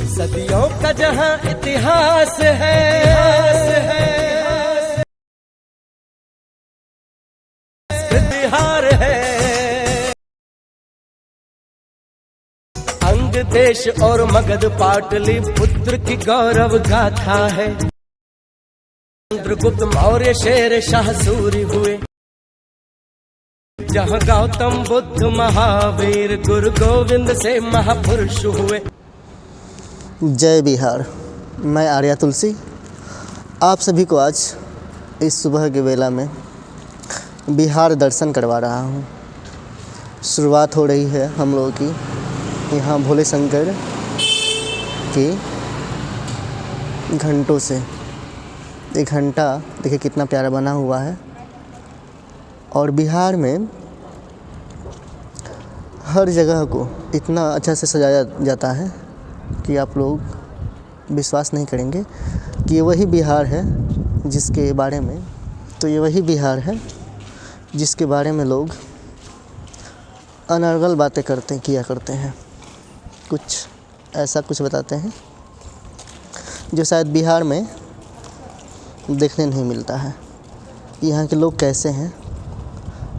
सदियों का जहां इतिहास है, बिहार है। अंग देश और मगध पाटली पुत्र की गौरव गाथा है। चंद्रगुप्त मौर्य शेर शाह सूरी हुए, जहाँ गौतम बुद्ध महावीर गुरु गोविंद से महापुरुष हुए। जय बिहार। मैं आर्या तुलसी आप सभी को आज इस सुबह के वेला में बिहार दर्शन करवा रहा हूँ। शुरुआत हो रही है हम लोगों की यहाँ भोले शंकर की घंटों से। एक घंटा देखिए कितना प्यारा बना हुआ है। और बिहार में हर जगह को इतना अच्छा से सजाया जाता है कि आप लोग विश्वास नहीं करेंगे कि ये वही बिहार है जिसके बारे में जिसके बारे में लोग अनर्गल बातें किया करते हैं। कुछ बताते हैं जो शायद बिहार में देखने नहीं मिलता है। यहाँ के लोग कैसे हैं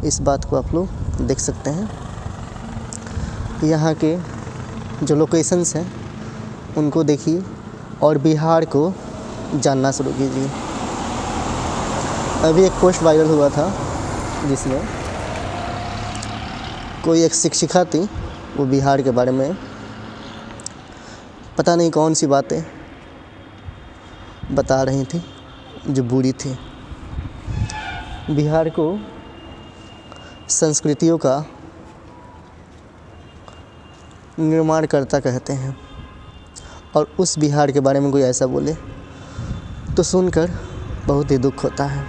इस बात को आप लोग देख सकते हैं। यहाँ के जो लोकेशंस हैं उनको देखिए और बिहार को जानना शुरू कीजिए। अभी एक पोस्ट वायरल हुआ था जिसमें कोई एक शिक्षिका थी, वो बिहार के बारे में पता नहीं कौन सी बातें बता रही थी जो बुरी थी। बिहार को संस्कृतियों का निर्माणकर्ता कहते हैं और उस बिहार के बारे में कोई ऐसा बोले तो सुनकर बहुत ही दुख होता है।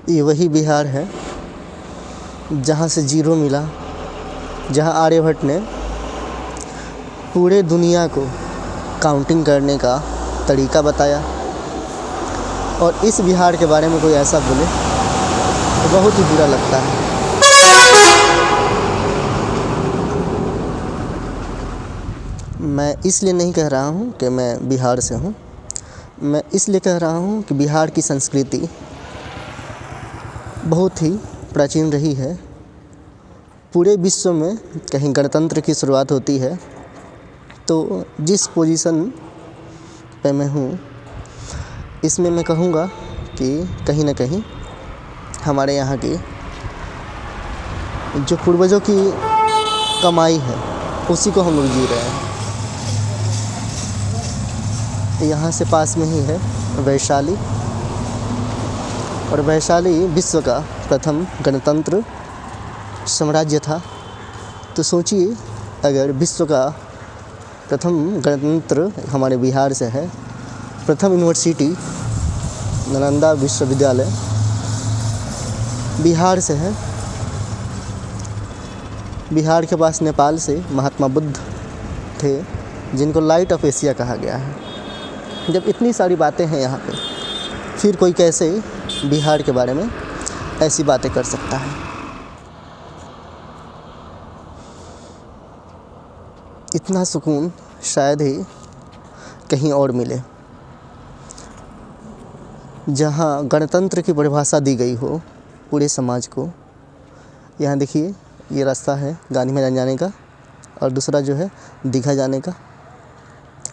ये वही बिहार है जहाँ से जीरो मिला, जहाँ आर्यभट्ट ने पूरे दुनिया को काउंटिंग करने का तरीका बताया। और इस बिहार के बारे में कोई ऐसा बोले तो बहुत ही बुरा लगता है। मैं इसलिए नहीं कह रहा हूँ कि मैं बिहार से हूँ, मैं इसलिए कह रहा हूँ कि बिहार की संस्कृति बहुत ही प्राचीन रही है। पूरे विश्व में कहीं गणतंत्र की शुरुआत होती है तो जिस पोजीशन पे मैं हूँ इसमें मैं कहूँगा कि कहीं ना कहीं हमारे यहाँ की जो पूर्वजों की कमाई है उसी को हम लोग जी रहे हैं। यहाँ से पास में ही है वैशाली, और वैशाली विश्व का प्रथम गणतंत्र साम्राज्य था। तो सोचिए अगर विश्व का प्रथम गणतंत्र हमारे बिहार से है, प्रथम यूनिवर्सिटी नालंदा विश्वविद्यालय बिहार से है। बिहार के पास नेपाल से महात्मा बुद्ध थे जिनको लाइट ऑफ एशिया कहा गया है। जब इतनी सारी बातें हैं यहाँ पे, फिर कोई कैसे बिहार के बारे में ऐसी बातें कर सकता है। इतना सुकून शायद ही कहीं और मिले जहाँ गणतंत्र की परिभाषा दी गई हो पूरे समाज को। यहाँ देखिए ये रास्ता है गांधी मैदान जाने का और दूसरा जो है दीघा जाने का।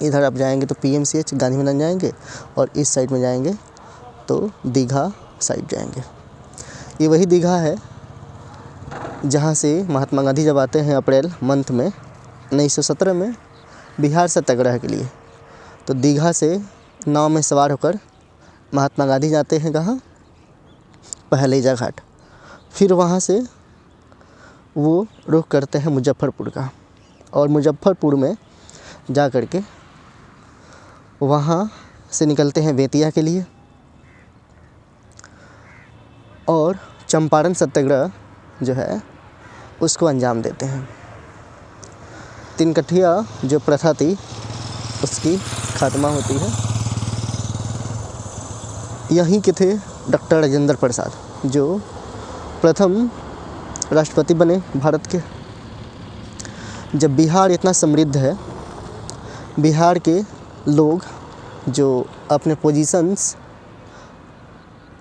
इधर आप जाएंगे तो PMCH गांधी मैदान जाएंगे और इस साइड में जाएंगे तो दीघा साइड जाएंगे। ये वही दीघा है जहाँ से महात्मा गांधी जब आते हैं अप्रैल मंथ में 1917 में बिहार सत्याग्रह के लिए, तो दीघा से नाव में सवार होकर महात्मा गांधी जाते हैं कहाँ, पहलेजा घाट। फिर वहाँ से वो रुख करते हैं मुजफ्फरपुर का, और मुजफ्फरपुर में जा कर के वहाँ से निकलते हैं बेतिया के लिए और चंपारण सत्याग्रह जो है उसको अंजाम देते हैं। तिनकठिया जो प्रथा थी उसकी खात्मा होती है। यहीं के थे डॉक्टर राजेंद्र प्रसाद जो प्रथम राष्ट्रपति बने भारत के। जब बिहार इतना समृद्ध है, बिहार के लोग जो अपने पोजीशंस,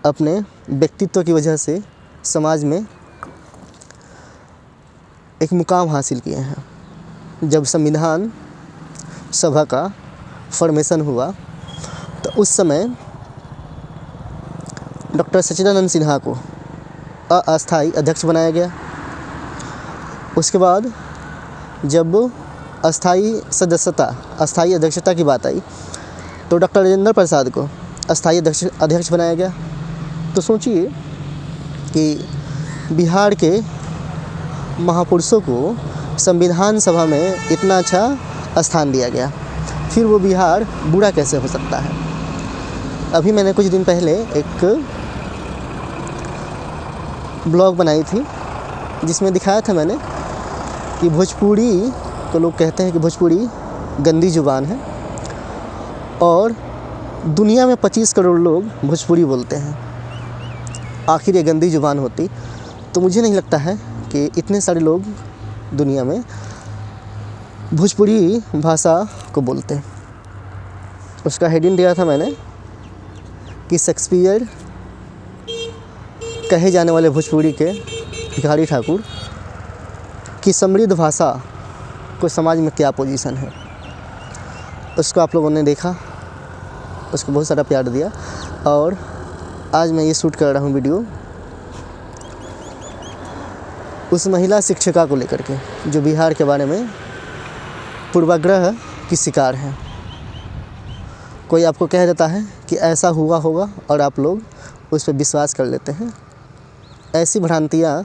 अपने व्यक्तित्व की वजह से समाज में एक मुकाम हासिल किए हैं। जब संविधान सभा का फॉर्मेशन हुआ तो उस समय डॉक्टर सच्चिदानंद सिन्हा को अस्थायी अध्यक्ष बनाया गया। उसके बाद जब अस्थायी अध्यक्षता की बात आई तो डॉक्टर राजेंद्र प्रसाद को अस्थायी अध्यक्ष बनाया गया। तो सोचिए कि बिहार के महापुरुषों को संविधान सभा में इतना अच्छा स्थान दिया गया, फिर वो बिहार बुरा कैसे हो सकता है। अभी मैंने कुछ दिन पहले एक ब्लॉग बनाई थी जिसमें दिखाया था मैंने कि भोजपुरी को लोग कहते हैं कि भोजपुरी गंदी ज़ुबान है और दुनिया में 25 करोड़ लोग भोजपुरी बोलते हैं। आखिर ये गंदी ज़ुबान होती तो मुझे नहीं लगता है कि इतने सारे लोग दुनिया में भोजपुरी भाषा को बोलते। उसका हेडिंग दिया था मैंने कि शेक्सपियर कहे जाने वाले भोजपुरी के भिखारी ठाकुर की समृद्ध भाषा को समाज में क्या पोजीशन है। उसको आप लोगों ने देखा, उसको बहुत सारा प्यार दिया और आज मैं ये शूट कर रहा हूँ वीडियो उस महिला शिक्षिका को लेकर के जो बिहार के बारे में पूर्वाग्रह की शिकार है। कोई आपको कह देता है कि ऐसा हुआ होगा और आप लोग उस पर विश्वास कर लेते हैं। ऐसी भ्रांतियाँ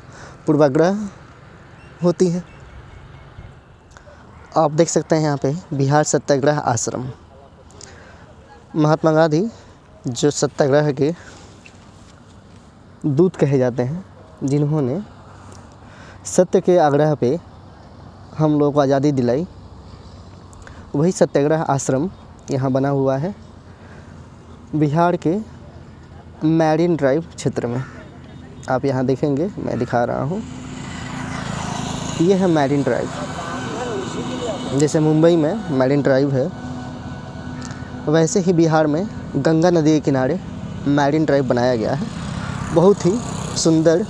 पूर्वाग्रह होती हैं। आप देख सकते हैं यहाँ पे बिहार सत्याग्रह आश्रम। महात्मा गांधी जो सत्याग्रह के दूत कहे जाते हैं, जिन्होंने सत्य के आग्रह पे हम लोगों को आज़ादी दिलाई, वही सत्याग्रह आश्रम यहाँ बना हुआ है बिहार के मैरिन ड्राइव क्षेत्र में। आप यहाँ देखेंगे, मैं दिखा रहा हूँ, ये है मैरिन ड्राइव। जैसे मुंबई में मैरिन ड्राइव है, वैसे ही बिहार में गंगा नदी के किनारे मैरिन ड्राइव बनाया गया है। बहुत ही सुंदर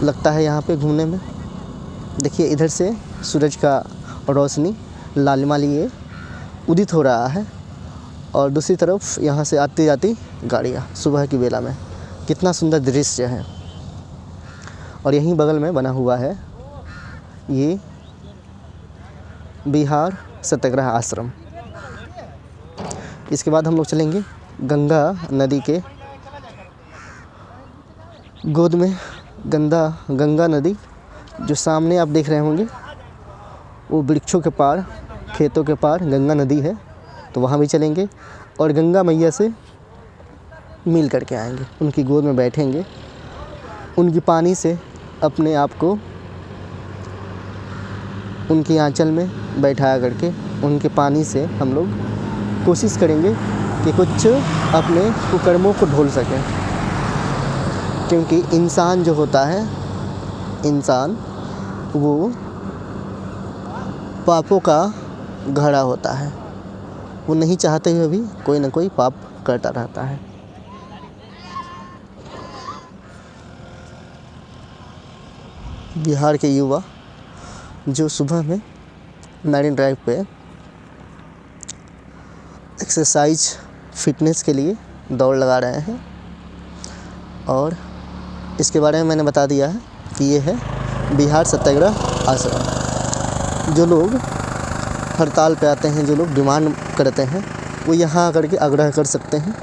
लगता है यहाँ पे घूमने में। देखिए इधर से सूरज का रोशनी लालिमा लिए उदित हो रहा है और दूसरी तरफ यहाँ से आती जाती गाड़ियाँ सुबह की बेला में। कितना सुंदर दृश्य है। और यहीं बगल में बना हुआ है ये बिहार सत्याग्रह आश्रम। इसके बाद हम लोग चलेंगे गंगा नदी के गोद में। गंगा नदी जो सामने आप देख रहे होंगे वो वृक्षों के पार, खेतों के पार गंगा नदी है। तो वहाँ भी चलेंगे और गंगा मैया से मिल करके आएंगे, उनकी गोद में बैठेंगे, उनकी पानी से अपने आप को उनकी आंचल में बैठाया करके उनके पानी से हम लोग कोशिश करेंगे कि कुछ अपने कुकर्मों को धुल सकें। क्योंकि इंसान जो होता है, इंसान वो पापों का घड़ा होता है। वो नहीं चाहते हुए भी कोई ना कोई पाप करता रहता है। बिहार के युवा जो सुबह में मैरिन ड्राइव पे एक्सरसाइज फिटनेस के लिए दौड़ लगा रहे हैं। और इसके बारे में मैंने बता दिया है कि ये है बिहार सत्याग्रह आश्रम। जो लोग हड़ताल पे आते हैं, जो लोग डिमांड करते हैं, वो यहाँ आकर के आग्रह कर सकते हैं।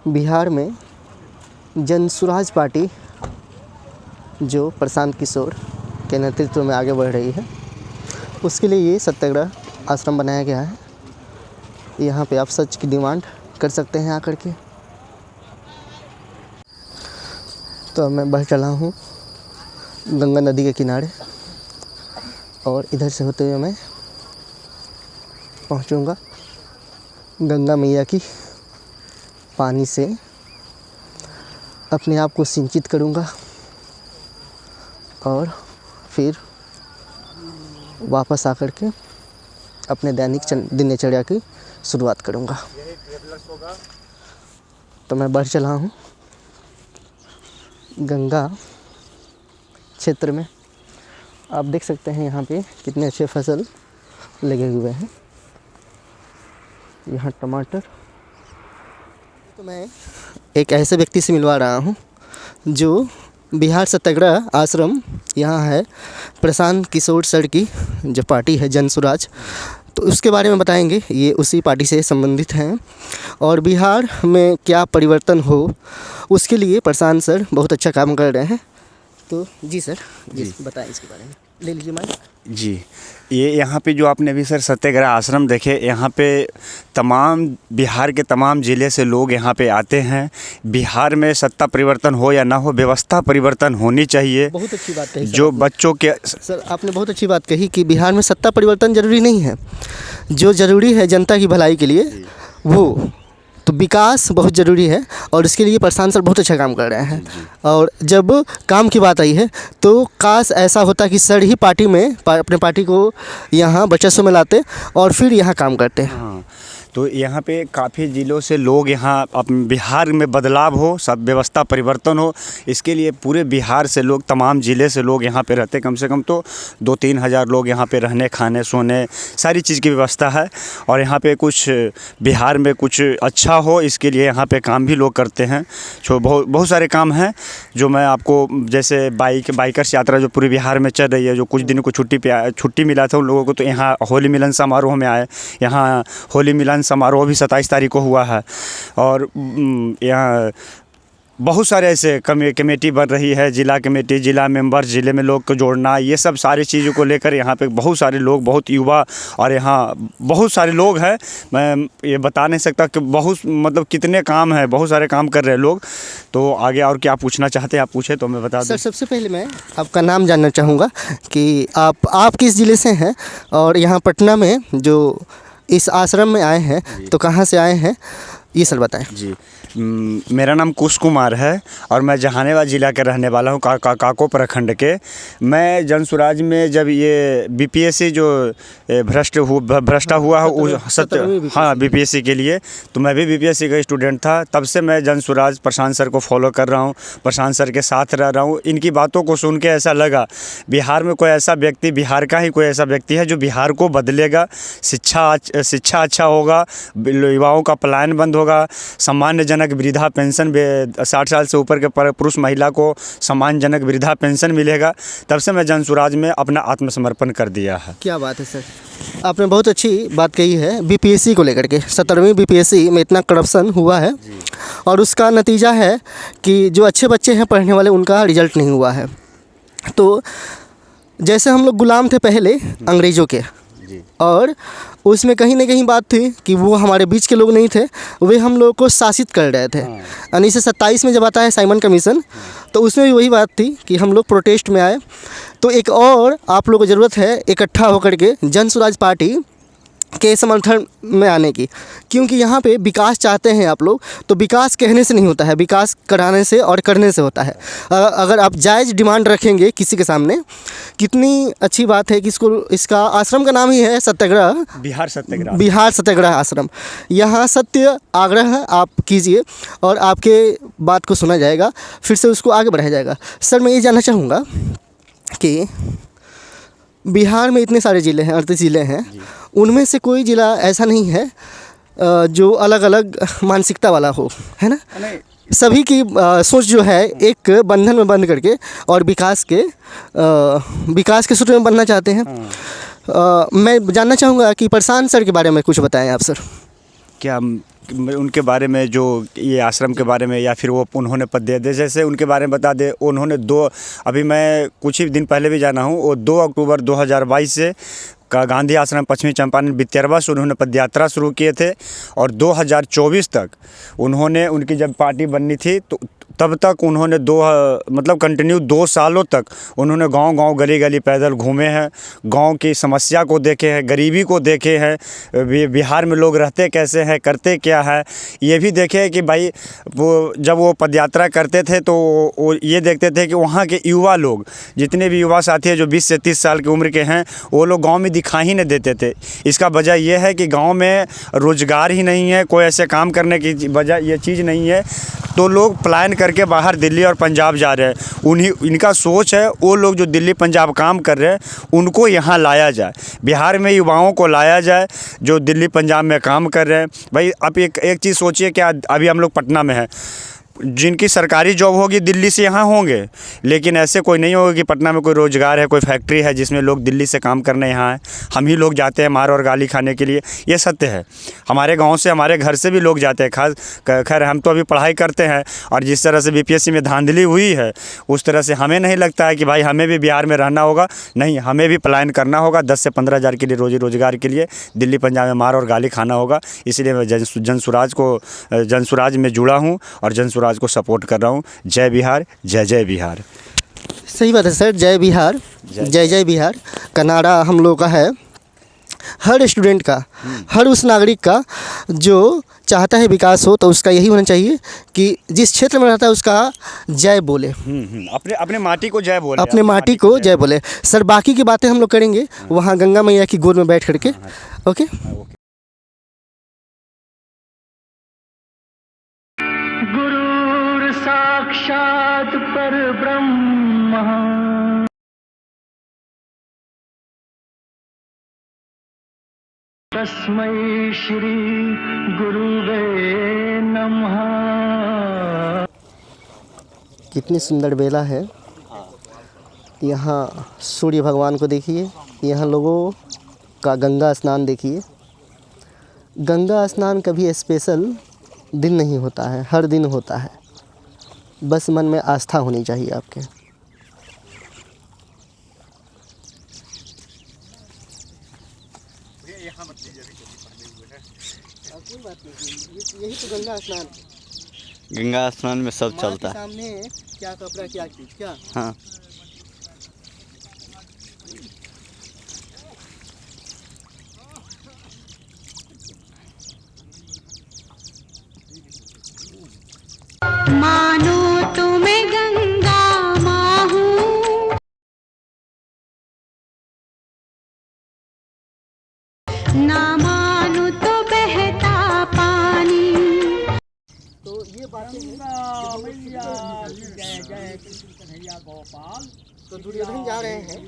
बिहार में जन सुराज पार्टी जो प्रशांत किशोर के नेतृत्व में आगे बढ़ रही है, उसके लिए ये सत्याग्रह आश्रम बनाया गया है। यहाँ पे आप सच की डिमांड कर सकते हैं आकर के। तो मैं बढ़ चला हूँ गंगा नदी के किनारे और इधर से होते हुए मैं पहुँचूँगा गंगा मैया की पानी से अपने आप को सिंचित करूँगा और फिर वापस आकर के अपने दैनिक दिनचर्या की शुरुआत करूँगा। तो मैं बढ़ चला हूँ गंगा क्षेत्र में। आप देख सकते हैं यहाँ पे कितने अच्छे फसल लगे हुए हैं। यहाँ टमाटर। तो मैं एक ऐसे व्यक्ति से मिलवा रहा हूँ जो बिहार सत्याग्रह आश्रम यहाँ है, प्रशांत किशोर सर की जो पार्टी है जन स्वराज, तो उसके बारे में बताएंगे। ये उसी पार्टी से संबंधित हैं और बिहार में क्या परिवर्तन हो उसके लिए प्रशांत सर बहुत अच्छा काम कर रहे हैं। तो जी सर, जी बताएं इसके बारे में। ले लीजिए माइक। जी, ये यहाँ पे जो आपने अभी सर सत्याग्रह आश्रम देखे, यहाँ पे तमाम बिहार के तमाम ज़िले से लोग यहाँ पे आते हैं। बिहार में सत्ता परिवर्तन हो या ना हो, व्यवस्था परिवर्तन होनी चाहिए। बहुत अच्छी बात कही जो बच्चों के सर, आपने बहुत अच्छी बात कही कि बिहार में सत्ता परिवर्तन ज़रूरी नहीं है। जो ज़रूरी है जनता की भलाई के लिए, वो तो विकास बहुत ज़रूरी है और इसके लिए प्रशांत सर बहुत अच्छा काम कर रहे हैं। और जब काम की बात आई है तो काश ऐसा होता कि सर ही पार्टी में अपने पार्टी को यहाँ वर्चस्व में लाते और फिर यहाँ काम करते हैं। हाँ, तो यहाँ पे काफ़ी ज़िलों से लोग यहाँ बिहार में बदलाव हो, सब व्यवस्था परिवर्तन हो, इसके लिए पूरे बिहार से लोग, तमाम ज़िले से लोग यहाँ पे रहते। कम से कम तो 2-3 हज़ार लोग यहाँ पे रहने, खाने, सोने, सारी चीज़ की व्यवस्था है। और यहाँ पे कुछ बिहार में कुछ अच्छा हो, इसके लिए यहाँ पे काम भी लोग करते हैं। बहुत सारे काम हैं जो मैं आपको, जैसे बाइकर्स यात्रा जो पूरे बिहार में चल रही है, जो कुछ दिनों को छुट्टी मिला था उन लोगों को, तो यहाँ होली मिलन समारोह में आए। यहाँ होली मिलन समारोह भी 27 तारीख को हुआ है। और यहाँ बहुत सारे ऐसे कमेटी बन रही है, जिला कमेटी, जिला मेंबर, ज़िले में लोग को जोड़ना, ये सब सारी चीज़ों को लेकर यहाँ पे बहुत सारे लोग, बहुत युवा और यहाँ बहुत सारे लोग हैं। मैं ये बता नहीं सकता कि बहुत, मतलब कितने काम हैं, बहुत सारे काम कर रहे हैं लोग। तो आगे और क्या पूछना चाहते हैं आप पूछे तो मैं बता दूँ। सर, सबसे पहले मैं आपका नाम जानना चाहूँगा कि आप किस ज़िले से हैं और यहाँ पटना में जो इस आश्रम में आए हैं तो कहाँ से आए हैं, ये सर बताएं। जी, मेरा नाम कुश कुमार है और मैं जहानाबाद ज़िला का रहने वाला हूँ, काको प्रखंड के। मैं जन स्वराज में जब ये बीपीएससी जो भ्रष्टा हुआ है हाँ बीपीएससी के लिए, तो मैं भी बीपीएससी का स्टूडेंट था। तब से मैं जन स्वराज प्रशांत सर को फॉलो कर रहा हूँ, प्रशांत सर के साथ रह रहा हूँ। इनकी बातों को सुन के ऐसा लगा बिहार में कोई ऐसा व्यक्ति, बिहार का ही कोई ऐसा व्यक्ति है जो बिहार को बदलेगा। शिक्षा अच्छा होगा, युवाओं का पलायन बंद होगा, सम्मानजनक वृद्धा पेंशन 60 साल से ऊपर के पुरुष महिला को सम्मानजनक वृद्धा पेंशन मिलेगा। तब से मैं जन स्वराज में अपना आत्मसमर्पण कर दिया है। क्या बात है सर, आपने बहुत अच्छी बात कही है। बीपीएससी को लेकर के 17वीं बीपीएससी में इतना करप्शन हुआ है और उसका नतीजा है कि जो अच्छे बच्चे हैं पढ़ने वाले, उनका रिजल्ट नहीं हुआ है। तो जैसे हम लोग गुलाम थे पहले अंग्रेज़ों के, और उसमें कहीं ना कहीं बात थी कि वो हमारे बीच के लोग नहीं थे, वे हम लोगों को शासित कर रहे थे। 1927 में जब आता है साइमन कमीशन, तो उसमें भी वही बात थी कि हम लोग प्रोटेस्ट में आए। तो एक और आप लोगों को ज़रूरत है इकट्ठा होकर के जन स्वराज पार्टी के समर्थन में आने की, क्योंकि यहाँ पे विकास चाहते हैं आप लोग, तो विकास कहने से नहीं होता है, विकास कराने से और करने से होता है। अगर आप जायज़ डिमांड रखेंगे किसी के सामने, कितनी अच्छी बात है कि इसका आश्रम का नाम ही है सत्याग्रह, बिहार सत्याग्रह आश्रम। यहाँ सत्य आग्रह आप कीजिए और आपके बात को सुना जाएगा, फिर से उसको आगे बढ़ाया जाएगा। सर, मैं ये जानना चाहूँगा कि बिहार में इतने सारे ज़िले हैं, 38 ज़िले हैं, उनमें से कोई ज़िला ऐसा नहीं है जो अलग अलग मानसिकता वाला हो, है ना? सभी की सोच जो है एक बंधन में बंद करके और विकास के सूत्र में बनना चाहते हैं। मैं जानना चाहूँगा कि प्रशांत सर के बारे में कुछ बताएं आप सर। क्या उनके बारे में, जो ये आश्रम के बारे में, या फिर वो उन्होंने पद दे दे, जैसे उनके बारे में बता दे। उन्होंने अभी मैं कुछ ही दिन पहले भी जाना हूँ, वो 2 अक्टूबर 2022 से का गांधी आश्रम पश्चिमी चंपारण बित्यरवा से उन्होंने पदयात्रा शुरू किए थे और 2024 तक उन्होंने, उनकी जब पार्टी बननी थी तो तब तक उन्होंने मतलब कंटिन्यू 2 सालों तक उन्होंने गांव-गांव, गली-गली पैदल घूमे हैं, गांव की समस्या को देखे हैं, गरीबी को देखे हैं, बिहार में लोग रहते कैसे हैं, करते क्या है, ये भी देखे हैं कि भाई वो जब वो पदयात्रा करते थे तो वो ये देखते थे कि वहाँ के युवा लोग, जितने भी युवा साथी हैं जो 20 से 30 साल की उम्र के हैं, वो लोग गाँव में दिखाई ही नहीं देते थे। इसका वजह ये है कि गाँव में रोज़गार ही नहीं है, कोई ऐसे काम करने की वजह ये चीज़ नहीं है, तो लोग पलायन करके बाहर दिल्ली और पंजाब जा रहे हैं। इनका सोच है वो लोग जो दिल्ली पंजाब काम कर रहे हैं उनको यहाँ लाया जाए, बिहार में युवाओं को लाया जाए जो दिल्ली पंजाब में काम कर रहे हैं। भाई अब एक चीज़ सोचिए कि अभी हम लोग पटना में हैं, जिनकी सरकारी जॉब होगी दिल्ली से यहाँ होंगे, लेकिन ऐसे कोई नहीं होगा कि पटना में कोई रोज़गार है, कोई फैक्ट्री है जिसमें लोग दिल्ली से काम करने यहाँ आए। हम ही लोग जाते हैं मार और गाली खाने के लिए, ये सत्य है। हमारे गांव से, हमारे घर से भी लोग जाते हैं। खैर हम तो अभी पढ़ाई करते हैं और जिस तरह से बीपीएससी में धांधली हुई है उस तरह से हमें नहीं लगता है कि भाई हमें भी बिहार में रहना होगा। नहीं, हमें भी पलायन करना होगा, 10 से 15 हज़ार के लिए रोज़गार के लिए दिल्ली पंजाब में मार और गाली खाना होगा। इसलिए मैं जनसुराज में जुड़ा हूँ और जनसुराज को सपोर्ट कर रहा हूँ। जय बिहार, जय जय बिहार। सही बात है सर, जय बिहार, जय जय बिहार का नारा हम लोग का है। हर स्टूडेंट का, हर उस नागरिक का जो चाहता है विकास हो, तो उसका यही होना चाहिए कि जिस क्षेत्र में रहता है उसका जय बोले, अपने माटी को जय बोले, अपने माटी को जय बोले। सर बाकी की बातें हम लोग करेंगे वहाँ गंगा मैया की गोद में बैठ करके। ओके। गुरुर साक्षात परब्रह्म तस्मै श्री गुरुवे नमः। कितनी सुंदर बेला है। यहाँ सूर्य भगवान को देखिए, यहाँ लोगों का गंगा स्नान देखिए। गंगा स्नान कभी स्पेशल दिन नहीं होता है, हर दिन होता है। बस मन में आस्था होनी चाहिए आपके। कोई बात नहीं, यही तो गंगा स्नान। गंगा स्नान में सब चलता है। सामने क्या कपड़ा, क्या चीज, क्या। हाँ। मानो तो मैं गंगा माँ हूँ, ना मानो तो बहता पानी। तो ये बातें तो दुर्योधन जा रहे हैं,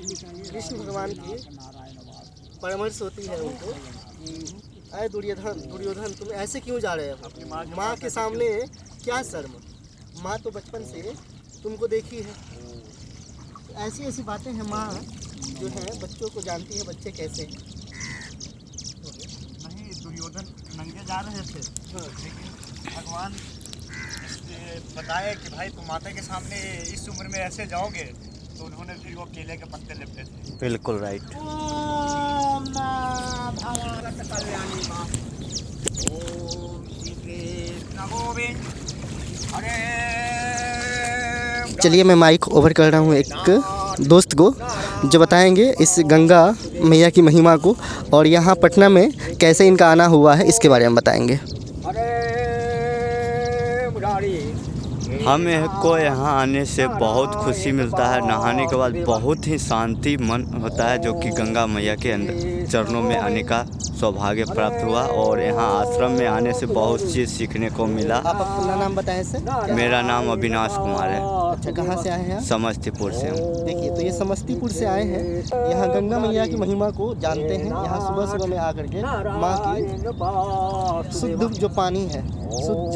कृष्ण भगवान की परामर्श होती है उनको कि अरे दुर्योधन तुम ऐसे क्यों जा रहे हो, माँ के सामने क्या शर्म, माँ तो बचपन से तुमको देखी है। ऐसी ऐसी बातें हैं, माँ जो है बच्चों को जानती है बच्चे कैसे हैं। नहीं, दुर्योधन नंगे जा रहे थे, लेकिन भगवान बताए कि भाई तुम माता के सामने इस उम्र में ऐसे जाओगे, तो उन्होंने फिर वो केले के पत्ते लिपटे थे। बिल्कुल राइट। चलिए मैं माइक ओवर कर रहा हूँ एक दोस्त को जो बताएंगे इस गंगा मैया की महिमा को, और यहाँ पटना में कैसे इनका आना हुआ है इसके बारे में बताएंगे। हमें को यहाँ आने से बहुत खुशी मिलता है। नहाने के बाद बहुत ही शांति मन होता है, जो कि गंगा मैया के अंदर चरणों में आने का सौभाग्य प्राप्त हुआ। और यहाँ आश्रम में आने से बहुत चीज़ सीखने को मिला। आप अपना नाम बताएं सर। मेरा नाम अविनाश कुमार है। अच्छा, कहाँ से आए हैं आप? समस्तीपुर से हूँ। देखिए, तो ये समस्तीपुर से आए हैं, यहाँ गंगा मैया की महिमा को जानते हैं। यहाँ सुबह सुबह में आकर के माँ की शुद्ध जो पानी है, शुद्ध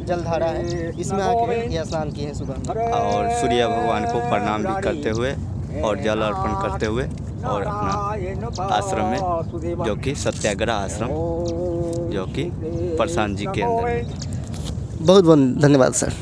जलधारा है, इसमें आके ये स्नान किए हैं सुबह। और सूर्य भगवान को प्रणाम भी करते हुए और जल अर्पण करते हुए, और अपना आश्रम में, जो कि सत्याग्रह आश्रम, जो कि प्रशांत जी के अंदर है। बहुत बहुत धन्यवाद सर।